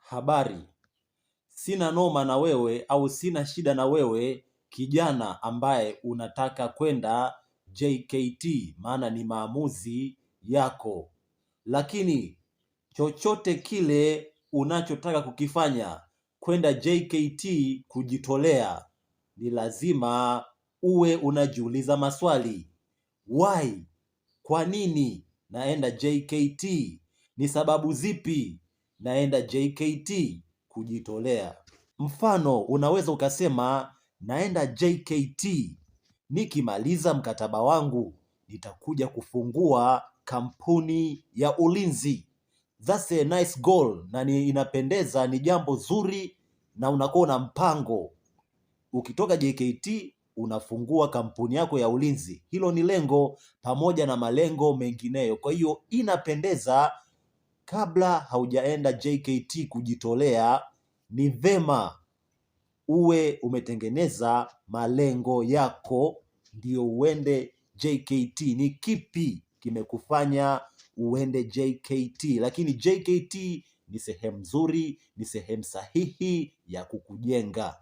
Habari, sina noma na wewe au sina shida na wewe kijana ambaye unataka kwenda JKT, maana ni maamuzi yako. Lakini chochote kile unachotaka kukifanya kwenda JKT kujitolea, ni lazima uwe unajiuliza maswali. Why? Kwa nini naenda JKT? Ni sababu zipi naenda JKT kujitolea? Mfano, unaweza ukasema naenda JKT, nikimaliza mkataba wangu nitakuja kufungua kampuni ya ulinzi. That's a nice goal, na inapendeza, ni jambo zuri, na unakuwa na mpango. Ukitoka JKT unafungua kampuni yako ya ulinzi. Hilo ni lengo pamoja na malengo mengineyo. Kwa hiyo inapendeza, kabla haujaenda JKT kujitolea, ni vema uwe umetengeneza malengo yako ndio uende JKT. Ni kipi kimekufanya uende JKT? Lakini JKT ni sehemu nzuri, ni sehemu sahihi ya kukujenga.